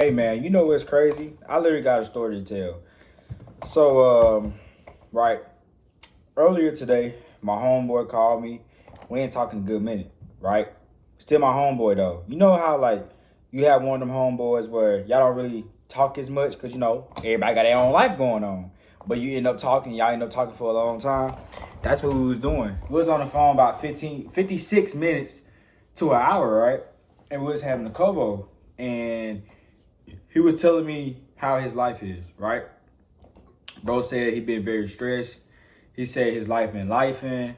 Hey man, you know what's crazy? I literally got a story to tell. So, right earlier today, my homeboy called me. We ain't talking a good minute, right? Still my homeboy though. You know how like you have one of them homeboys where y'all don't really talk as much because everybody got their own life going on, but you end up talking. Y'all end up talking for a long time. That's what we was doing. We was on the phone about 56 minutes to an hour, right? And we was having a convo, and he was telling me how his life is, right? Bro said he been very stressed. He said his life been lifing,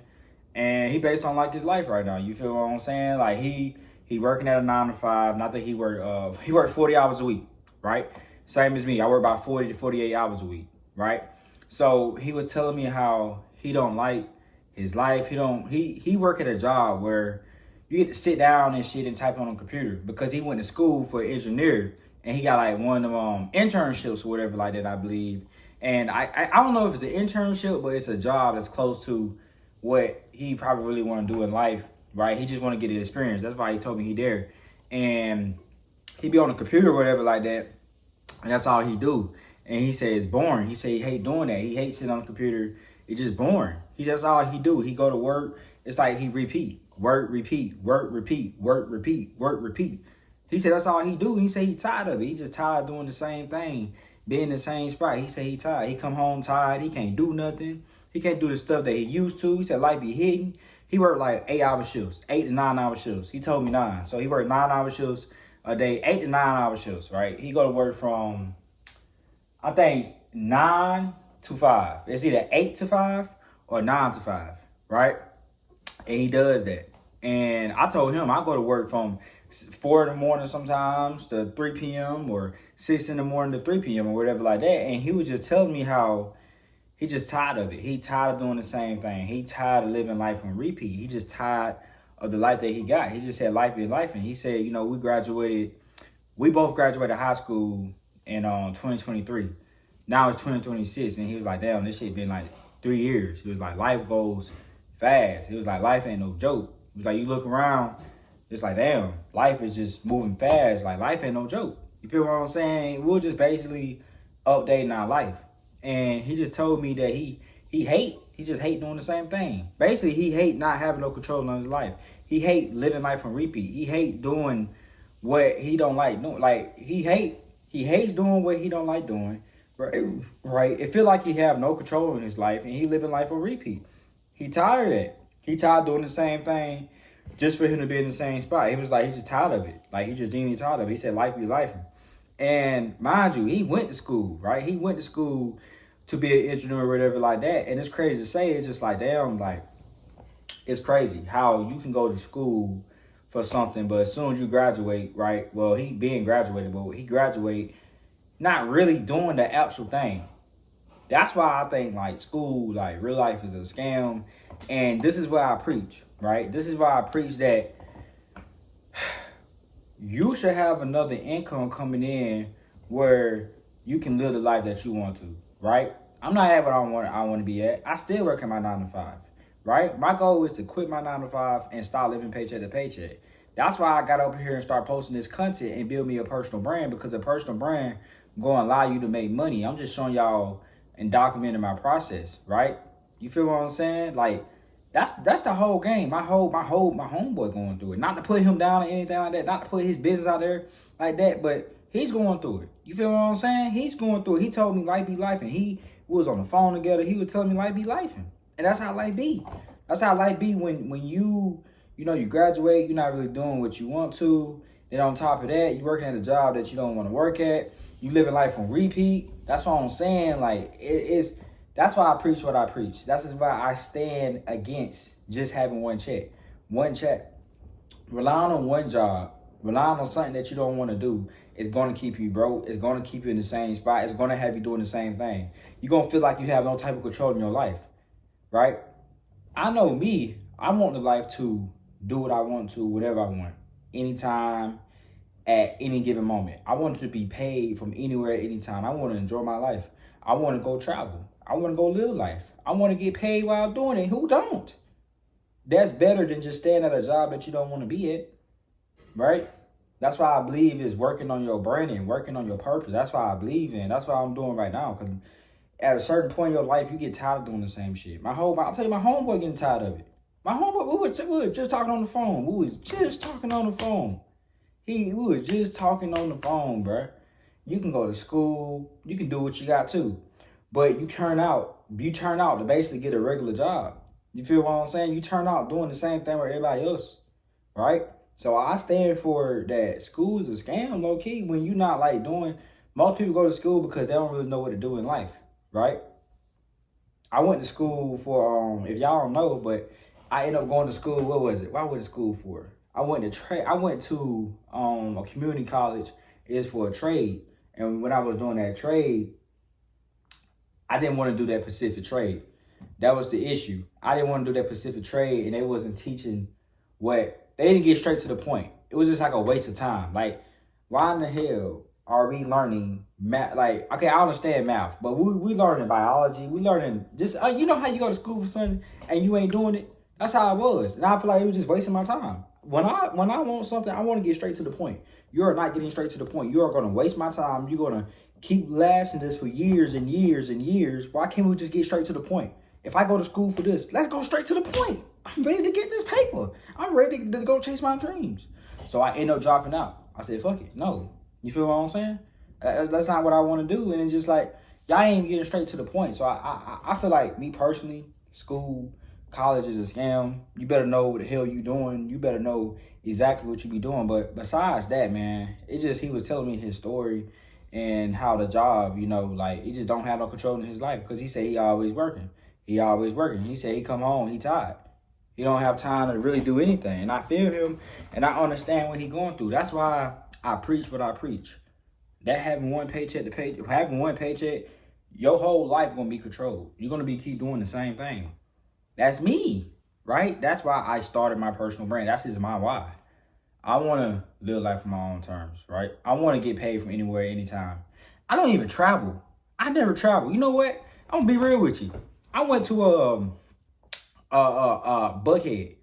and he based on like his life right now. You feel what I'm saying? Like he working at a 9 to 5. Not that he worked 40 hours a week, right? Same as me. I work about 40 to 48 hours a week, right? So he was telling me how he don't like his life. He work at a job where you get to sit down and shit and type on a computer because he went to school for engineer and he got like one of them internships or whatever like that, I believe. And I don't know if it's an internship, but it's a job that's close to what he probably really want to do in life, right? He just want to get the experience. That's why he told me he there. And he be on the computer or whatever like that, and that's all he do. And he said it's boring. He said he hate doing that. He hates sitting on the computer. It's just boring. That's all he do. He go to work. It's like he repeat, work, repeat, work, repeat, work, repeat, work, repeat. He said that's all he do. He said he tired of it. He just tired of doing the same thing, being in the same spot. He said he tired. He come home tired. He can't do nothing. He can't do the stuff that he used to. He said life be hitting. He worked like 8 hour shifts, 8 to 9 hour shifts. He told me 9. So he worked 9 hour shifts a day, 8 to 9 hour shifts, right? He go to work from, I think, 9 to 5. It's either 8 to 5 or 9 to 5, right? And he does that. And I told him I go to work from 4 in the morning sometimes to 3 p.m. or 6 in the morning to 3 p.m. or whatever like that. And he was just telling me how he just tired of it. He tired of doing the same thing. He tired of living life on repeat. He just tired of the life that he got. He just said life be life. And he said, we both graduated high school in 2023. Now it's 2026. And he was like, damn, this shit been like 3 years. He was like, life goes fast. He was like, life ain't no joke. He was like, you look around, it's like, damn, life is just moving fast. Like, life ain't no joke. You feel what I'm saying? We're just basically updating our life. And he just told me that he just hate doing the same thing. Basically, he hate not having no control on his life. He hate living life on repeat. He hate doing what he don't like doing. Like he hates doing what he don't like doing. Right? Right? It feel like he have no control in his life and he living life on repeat. He tired of it. He tired doing the same thing just for him to be in the same spot. He was like, he's just tired of it. Like he just genuinely tired of it. He said life be life. And mind you, he went to school, right? He went to school to be an engineer or whatever like that. And it's crazy to say. It's just like, damn, like, it's crazy how you can go to school for something, but as soon as you graduate, right? Well, he being graduated, but he graduate not really doing the actual thing. That's why I think like school, like real life is a scam. And this is why I preach, right? This is why I preach that you should have another income coming in where you can live the life that you want to, right? I'm not at what I want to be at. I still work at my 9 to 5, right? My goal is to quit my 9 to 5 and start living paycheck to paycheck. That's why I got up here and start posting this content and build me a personal brand, because a personal brand gonna allow you to make money. I'm just showing y'all and documenting my process, right? You feel what I'm saying? Like that's the whole game. My homeboy going through it. Not to put him down or anything like that. Not to put his business out there like that. But he's going through it. You feel what I'm saying? He's going through it. He told me life be life, and we was on the phone together. He was telling me life be life, and that's how life be. That's how life be when you graduate. You're not really doing what you want to. Then on top of that, you're working at a job that you don't want to work at. You living life on repeat. That's what I'm saying. Like it's. That's why I preach what I preach. That's why I stand against just having one check. One check. Relying on one job, relying on something that you don't want to do is going to keep you broke. It's going to keep you in the same spot. It's going to have you doing the same thing. You're going to feel like you have no type of control in your life, right? I know me. I want the life to do what I want to, whatever I want, anytime, at any given moment. I want to be paid from anywhere, anytime. I want to enjoy my life. I want to go travel. I want to go live life. I want to get paid while doing it. Who don't? That's better than just staying at a job that you don't want to be at, right? That's why I believe is working on your branding, working on your purpose. That's why I believe in. That's what I'm doing right now. Because at a certain point in your life, you get tired of doing the same shit. I'll tell you, my homeboy getting tired of it. My homeboy, we were just talking on the phone. We was just talking on the phone. We was just talking on the phone, bruh. You can go to school. You can do what you got to. But you turn out to basically get a regular job. You feel what I'm saying? You turn out doing the same thing with everybody else, right? So I stand for that school is a scam, low key, when you're not like doing, most people go to school because they don't really know what to do in life, right? I went to school for, if y'all don't know, but I ended up going to school, what was it? What I went to school for? I went to a community college, is for a trade. And when I was doing that trade, I didn't want to do that Pacific trade. That was the issue. I didn't want to do that Pacific trade, and they wasn't teaching they didn't get straight to the point. It was just like a waste of time. Like, why in the hell are we learning math? Like, okay, I understand math, but we learning biology. We learning just, you know how you go to school for something and you ain't doing it? That's how it was. And I feel like it was just wasting my time. When I want something, I want to get straight to the point. You're not getting straight to the point. You are going to waste my time. You're going to keep lasting this for years and years and years. Why can't we just get straight to the point? If I go to school for this, let's go straight to the point. I'm ready to get this paper. I'm ready to go chase my dreams. So I end up dropping out. I said, fuck it. No. You feel what I'm saying? That's not what I want to do. And it's just like, y'all ain't getting straight to the point. So I feel like, me personally, school, college is a scam. You better know what the hell you doing. You better know exactly what you be doing. But besides that, man, he was telling me his story and how the job, like, he just don't have no control in his life because he said he always working. He said he come home, he tired. He don't have time to really do anything. And I feel him and I understand what he going through. That's why I preach what I preach. That having one paycheck, your whole life gonna be controlled. You're gonna keep doing the same thing. That's me, right? That's why I started my personal brand. That's just my why. I wanna live life on my own terms, right? I wanna get paid from anywhere, anytime. I don't even travel. I never travel. You know what? I'm gonna be real with you. I went to Buckhead.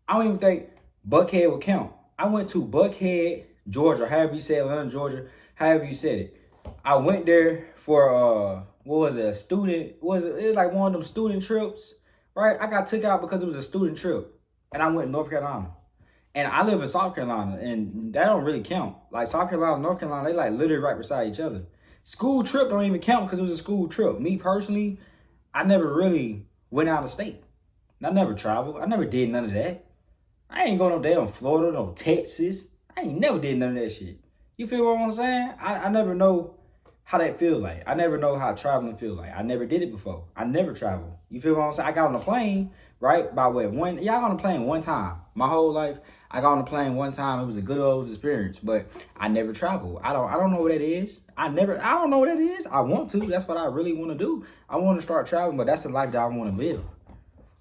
I don't even think Buckhead would count. I went to Buckhead, Georgia, however you say Atlanta, Georgia, however you said it. I went there for what was it, a student? It was like one of them student trips, right? I got took out because it was a student trip, and I went to North Carolina. And I live in South Carolina, and that don't really count. Like, South Carolina and North Carolina, they like literally right beside each other. School trip don't even count because it was a school trip. Me personally, I never really went out of state. I never traveled. I never did none of that. I ain't going no damn Florida, no Texas. I ain't never did none of that shit. You feel what I'm saying? I never know how that feel like. I never know how traveling feel like. I never did it before. I never traveled. You feel what I'm saying? I got on a plane, right? Y'all got on a plane one time. My whole life, I got on a plane one time. It was a good old experience, but I never traveled. I don't know what that is. I don't know what that is. I want to. That's what I really want to do. I want to start traveling, but that's the life that I want to live.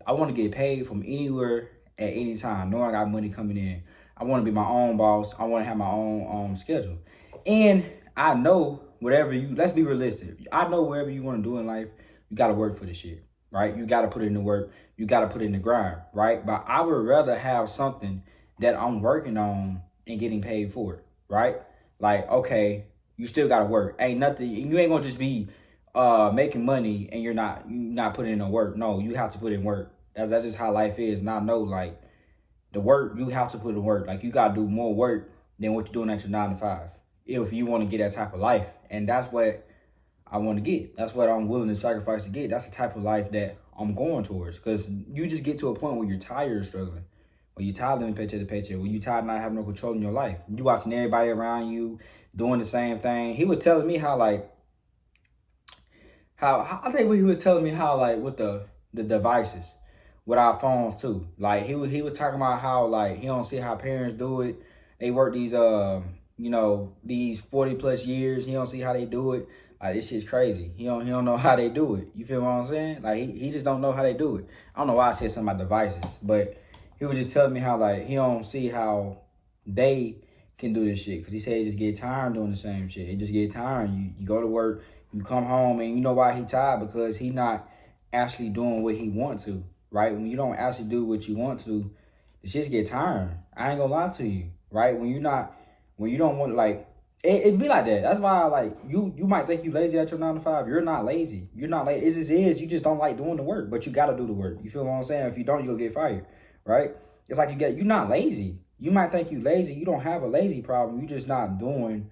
I want to get paid from anywhere at any time, knowing I got money coming in. I want to be my own boss. I want to have my own schedule. And I know let's be realistic. I know whatever you want to do in life, you got to work for this shit, right? You got to put in the work. You got to put in the grind, right? But I would rather have something that I'm working on and getting paid for it, right? Like, okay, you still got to work. Ain't nothing. You ain't going to just be making money and you're not putting in the work. No, you have to put in work. That's just how life is. And I know, like, the work, you have to put in work. Like, you got to do more work than what you're doing at your 9 to 5 if you want to get that type of life. And that's what I want to get. That's what I'm willing to sacrifice to get. That's the type of life that I'm going towards. Because you just get to a point where you're tired of struggling. When you're tired of living paycheck to paycheck. When you're tired of not having no control in your life. You watching everybody around you doing the same thing. He was telling me how I think he was telling me how, like, with the devices, with our phones too. Like, he was talking about how, like, he don't see how parents do it. They work these these 40 plus years. He don't see how they do it. Like, this shit's crazy. He don't know how they do it. You feel what I'm saying? Like, he just don't know how they do it. I don't know why I said something about devices, but he was just telling me how, like, he don't see how they can do this shit. Because he said he just get tired doing the same shit. He just get tired. You go to work, you come home, and you know why he tired? Because he not actually doing what he want to, right? When you don't actually do what you want to, the shit get tiring. I ain't gonna lie to you, right? When you're not when you don't want like it be like that. That's why like you might think you lazy at your 9 to 5. You're not lazy. You're not lazy. It just is. You just don't like doing the work, but you got to do the work. You feel what I'm saying? If you don't, you'll get fired, right? It's like you're not lazy. You might think you lazy. You don't have a lazy problem. You just not doing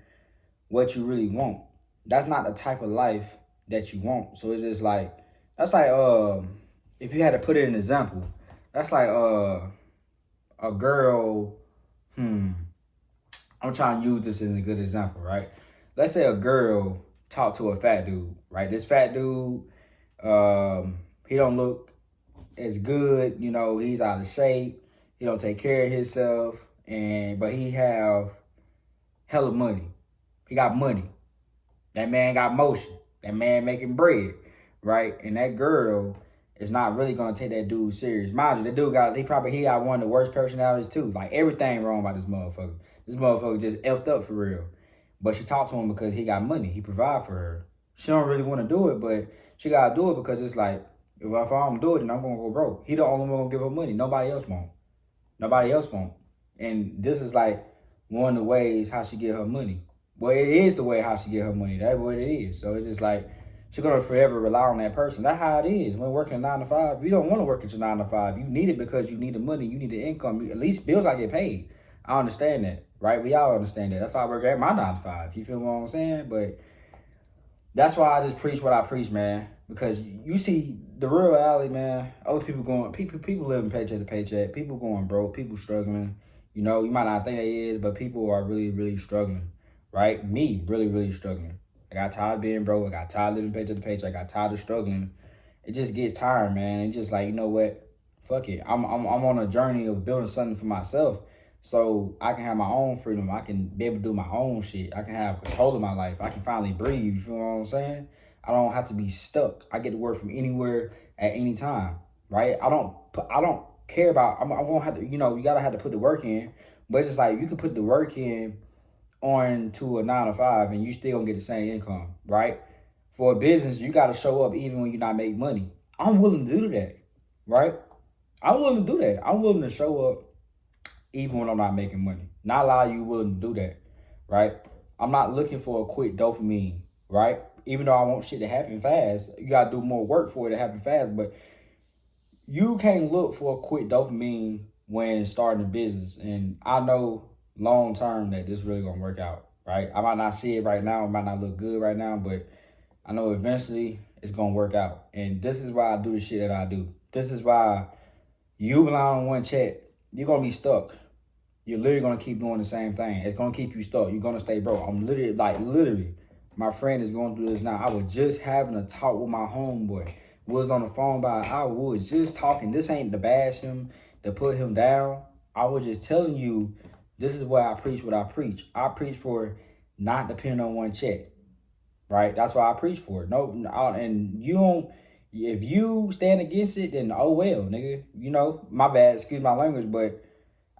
what you really want. That's not the type of life that you want. So it's just like that's like if you had to put it in an example, that's like a girl. I'm trying to use this as a good example, right? Let's say a girl talk to a fat dude, right? This fat dude, he don't look as good, you know, he's out of shape, he don't take care of himself, but he have hella money. He got money. That man got motion. That man making bread, right? And that girl is not really gonna take that dude serious. Mind you, that dude he got one of the worst personalities too. Like everything wrong about this motherfucker. This motherfucker just effed up for real. But she talked to him because he got money. He provide for her. She don't really want to do it, but she gotta do it because it's like, if I don't do it, then I'm gonna go broke. He the only one gonna give her money. Nobody else won't. Nobody else won't. And this is like one of the ways how she get her money. Well, it is the way how she get her money. That's what it is. So it's just like she's gonna forever rely on that person. That's how it is. When working 9 to 5, you don't want to work at your 9 to 5. You need it because you need the money. You need the income. At least bills I get paid. I understand that, right? We all understand that. That's why I work at my 9 to 5. You feel what I'm saying? But that's why I just preach what I preach, man. Because you see the real reality, man. Other people living paycheck to paycheck. People going broke. People struggling. You know, you might not think they is, but people are really, really struggling, right? Me, really, really struggling. I got tired of being broke. I got tired of living paycheck to paycheck. I got tired of struggling. It just gets tired, man. And just like, you know what? Fuck it. I'm on a journey of building something for myself. So I can have my own freedom. I can be able to do my own shit. I can have control of my life. I can finally breathe. You feel what I'm saying? I don't have to be stuck. I get to work from anywhere at any time, right? I don't care about. I'm gonna have to. You know, you gotta have to put the work in. But it's just like you can put the work in on to a 9 to 5, and you still gonna get the same income, right? For a business, you gotta show up even when you're not making money. I'm willing to do that, right? I'm willing to do that. I'm willing to show up even when I'm not making money. Not a lot of you willing to do that, right? I'm not looking for a quick dopamine, right? Even though I want shit to happen fast, you gotta do more work for it to happen fast. But you can't look for a quick dopamine when starting a business. And I know long term that this really gonna work out, right? I might not see it right now, it might not look good right now, but I know eventually it's gonna work out. And this is why I do the shit that I do. This is why you rely on one check, you're gonna be stuck. You're literally gonna keep doing the same thing. It's gonna keep you stuck. You're gonna stay broke. I'm literally, my friend is going through this now. I was just having a talk with my homeboy. We was on the phone by an hour. We was just talking. This ain't to bash him, to put him down. I was just telling you, this is why I preach what I preach. I preach for not depending on one check, right? That's why I preach for it. And you don't, if you stand against it, then oh well, nigga. You know, my bad, excuse my language, but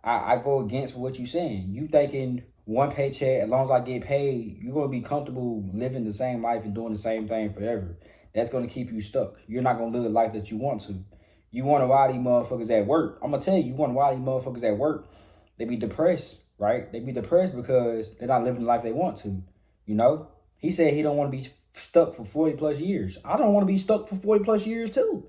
I go against what you saying. You thinking one paycheck, as long as I get paid, you're going to be comfortable living the same life and doing the same thing forever. That's going to keep you stuck. You're not going to live the life that you want to. You wonder why these motherfuckers at work. I'm going to tell you, wonder why these motherfuckers at work, they be depressed, right? They be depressed because they're not living the life they want to, you know? He said he don't want to be stuck for 40 plus years. I don't want to be stuck for 40 plus years too.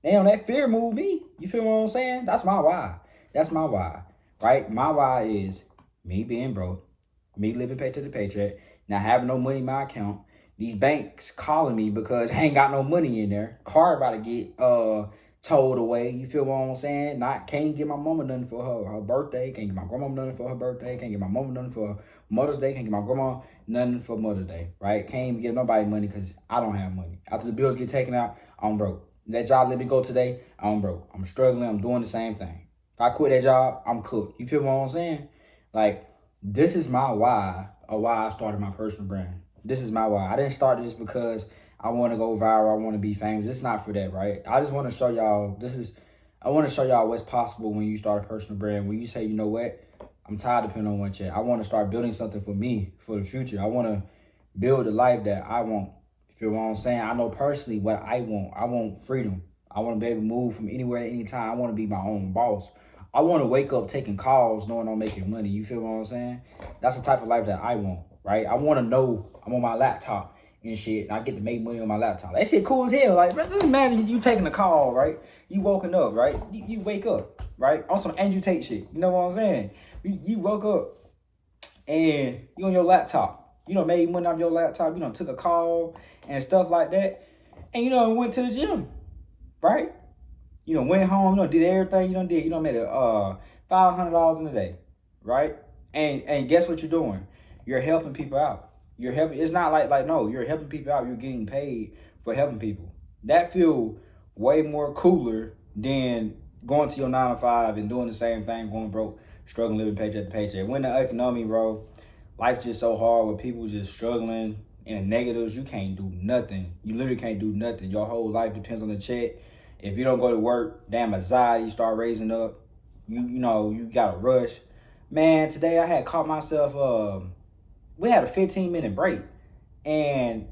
Damn, that fear moved me. You feel what I'm saying? That's my why. That's my why. Right? My why is me being broke, me living paycheck to paycheck, not having no money in my account, these banks calling me because I ain't got no money in there. Car about to get towed away. You feel what I'm saying? Can't get my mama nothing for her birthday, can't get my grandma nothing for her birthday, can't get my mama nothing for Mother's Day, can't get my grandma nothing for Mother's Day, right? Can't even give nobody money because I don't have money. After the bills get taken out, I'm broke. That job let me go today, I'm broke. I'm struggling, I'm doing the same thing. If I quit that job, I'm cooked. You feel what I'm saying? Like, this is my why, or why I started my personal brand. This is my why. I didn't start this because I want to go viral. I want to be famous. It's not for that, right? I just want to show y'all, I want to show y'all what's possible when you start a personal brand. When you say, you know what? I'm tired of depending on one check. I want to start building something for me, for the future. I want to build a life that I want. You feel what I'm saying? I know personally what I want. I want freedom. I want to be able to move from anywhere at any time. I want to be my own boss. I want to wake up taking calls knowing I'm making money. You feel what I'm saying? That's the type of life that I want, right? I want to know I'm on my laptop and shit, and I get to make money on my laptop. That shit cool as hell. Like, just imagine you taking a call, right? You woken up, right? You wake up, right? On some and you take shit. You know what I'm saying? You woke up and you on your laptop. You know, made money off your laptop. You know, took a call and stuff like that. And, you know, went to the gym, right? You know, went home, you know, did everything you done did. You know, made a $500 in a day, right? And guess what you're doing? You're helping people out. You're helping. It's not like no, you're helping people out. You're getting paid for helping people. That feel way more cooler than going to your 9 to 5 and doing the same thing, going broke, struggling, living paycheck to paycheck. When the economy, bro, life's just so hard with people just struggling in the negatives. You can't do nothing. You literally can't do nothing. Your whole life depends on the check. If you don't go to work, damn anxiety start raising up. You know, you gotta rush. Man, today I had caught myself, we had a 15-minute break. And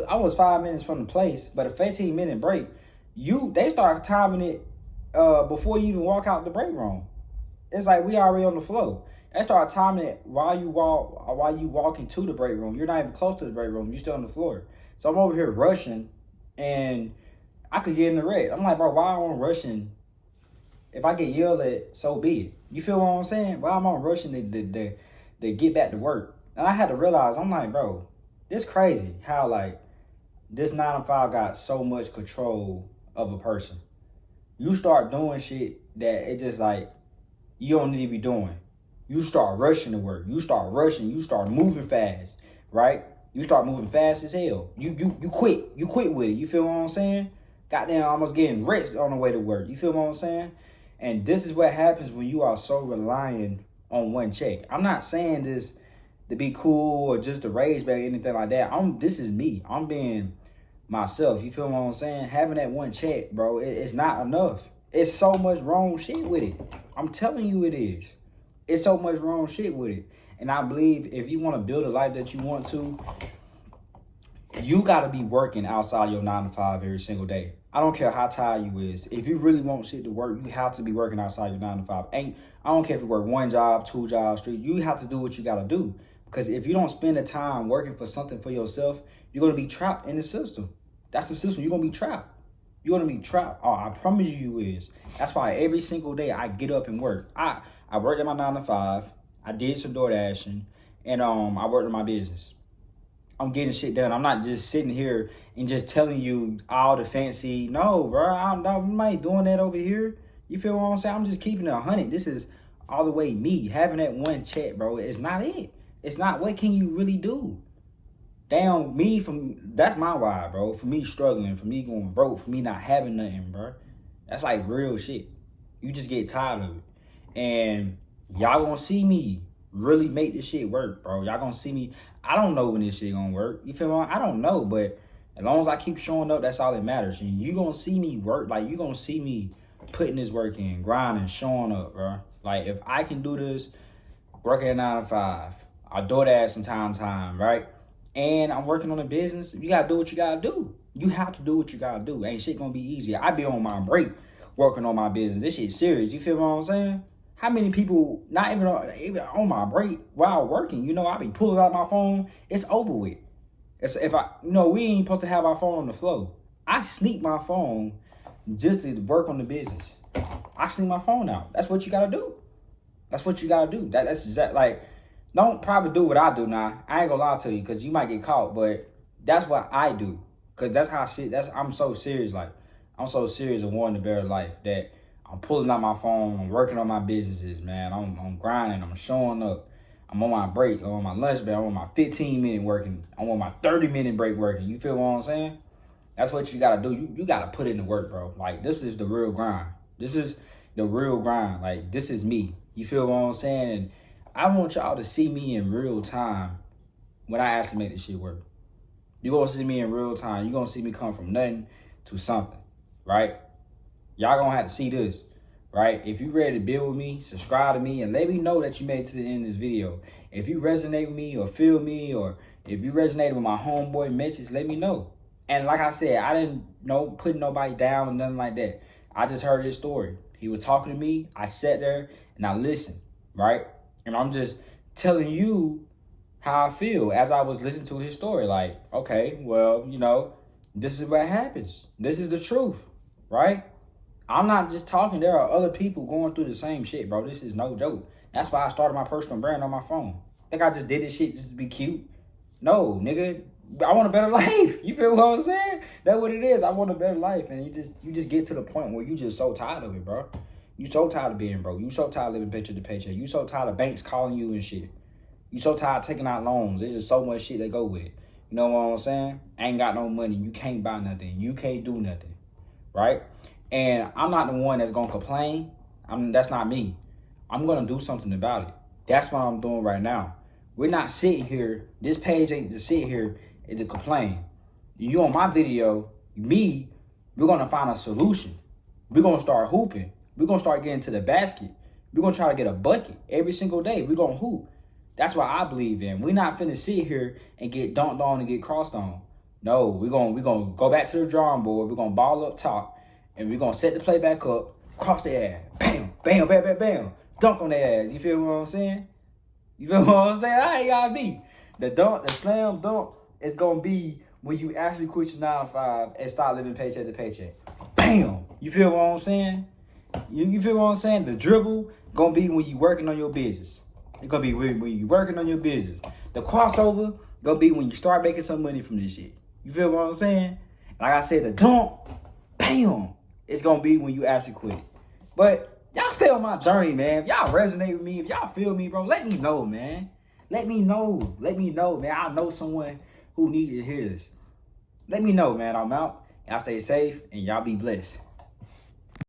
I was 5 minutes from the place, but a 15-minute break, they start timing it before you even walk out the break room. It's like we already on the flow. They start timing it while you walking to the break room. You're not even close to the break room. You're still on the floor. So I'm over here rushing, and I could get in the wreck. I'm like, bro, why am I rushing? If I get yelled at, so be it. You feel what I'm saying? Why am I rushing to get back to work? And I had to realize, I'm like, bro, this crazy how like this 9 to 5 got so much control of a person. You start doing shit that it just like you don't need to be doing. You start rushing to work. You start rushing. You start moving fast, right? You start moving fast as hell. You quit. You quit with it. You feel what I'm saying? Goddamn, almost getting rich on the way to work. You feel what I'm saying? And this is what happens when you are so reliant on one check. I'm not saying this to be cool or just to raise back anything like that. This is me. I'm being myself. You feel what I'm saying? Having that one check, bro, it's not enough. It's so much wrong shit with it. I'm telling you it is. It's so much wrong shit with it. And I believe if you want to build a life that you want to, you got to be working outside your 9 to 5 every single day. I don't care how tired you is. If you really want shit to work, you have to be working outside your 9 to 5. I don't care if you work 1 job, 2 jobs, 3. You have to do what you got to do. Because if you don't spend the time working for something for yourself, you're going to be trapped in the system. That's the system. You're going to be trapped. You're going to be trapped. Oh, I promise you is. That's why every single day I get up and work. I worked at my 9 to 5. I did some door dashing. And I worked in my business. I'm getting shit done. I'm not just sitting here and just telling you all the fancy. No, bro. I'm not doing that over here. You feel what I'm saying? I'm just keeping it 100. This is all the way me. Having that one check, bro, it's not it. It's not what can you really do. Damn, that's my why, bro. For me struggling, for me going broke, for me not having nothing, bro. That's like real shit. You just get tired of it. And y'all gonna see me really make this shit work, bro. Y'all gonna see me. I don't know when this shit gonna work. You feel me? I don't know, but as long as I keep showing up, that's all that matters. And you gonna see me work. Like, you gonna see me putting this work in, grinding, showing up, bro. Like, if I can do this, working at 9 to 5, I DoorDash from time to time, right? And I'm working on a business. You gotta do what you gotta do. You have to do what you gotta do. Ain't shit gonna be easy. I be on my break working on my business. This shit's serious. You feel what I'm saying? How many people, not even on my break while working, you know, I be pulling out my phone. It's over with. We ain't supposed to have our phone on the floor. I sneak my phone just to work on the business. I sneak my phone out. That's what you gotta do. That's what you gotta do. That's exact. Like, don't probably do what I do now. I ain't gonna lie to you, because you might get caught, but that's what I do. Because that's how I'm so serious. Like, I'm so serious of wanting a better life that I'm pulling out my phone. I'm working on my businesses, man. I'm grinding. I'm showing up. I'm on my break. I'm on my lunch break. I'm on my 15-minute working. I'm on my 30-minute break working. You feel what I'm saying? That's what you got to do. You got to put in the work, bro. Like, this is the real grind. This is the real grind. Like, this is me. You feel what I'm saying? And I want y'all to see me in real time when I actually make this shit work. You're going to see me in real time. You're going to see me come from nothing to something, right? Y'all going to have to see this, right? If you ready to build with me, subscribe to me, and let me know that you made it to the end of this video. If you resonate with me or feel me, or if you resonate with my homeboy message, let me know. And like I said, I didn't put nobody down or nothing like that. I just heard his story. He was talking to me. I sat there and I listened, right? And I'm just telling you how I feel as I was listening to his story. Like, okay, well, this is what happens. This is the truth, right? I'm not just talking. There are other people going through the same shit, bro. This is no joke. That's why I started my personal brand on my phone. Think I just did this shit just to be cute? No, nigga. I want a better life. You feel what I'm saying? That's what it is. I want a better life. And you just get to the point where you just so tired of it, bro. You so tired of being broke. You so tired of living paycheck to paycheck. You so tired of banks calling you and shit. You so tired of taking out loans. There's just so much shit they go with. You know what I'm saying? Ain't got no money. You can't buy nothing. You can't do nothing. Right? And I'm not the one that's gonna complain. That's not me. I'm gonna do something about it. That's what I'm doing right now. We're not sitting here. This page ain't to sit here and to complain. You on my video, we're gonna find a solution. We're gonna start hooping. We're gonna start getting to the basket. We're gonna try to get a bucket every single day. We're gonna hoop. That's what I believe in. We're not finna sit here and get dunked on and get crossed on. No, we're gonna go back to the drawing board. We're gonna ball up top. And we're going to set the play back up, cross their ass. Bam, bam, bam, bam, bam. Dunk on their ass. You feel what I'm saying? You feel what I'm saying? I ain't got to be. The slam dunk is going to be when you actually quit your 9 to 5 and start living paycheck to paycheck. Bam. You feel what I'm saying? You feel what I'm saying? The dribble going to be when you working on your business. It's going to be when you working on your business. The crossover going to be when you start making some money from this shit. You feel what I'm saying? Like I said, the dunk, bam. It's going to be when you actually quit it. But y'all stay on my journey, man. If y'all resonate with me, if y'all feel me, bro, let me know, man. Let me know. Let me know, man. I know someone who needs to hear this. Let me know, man. I'm out. Y'all stay safe and y'all be blessed.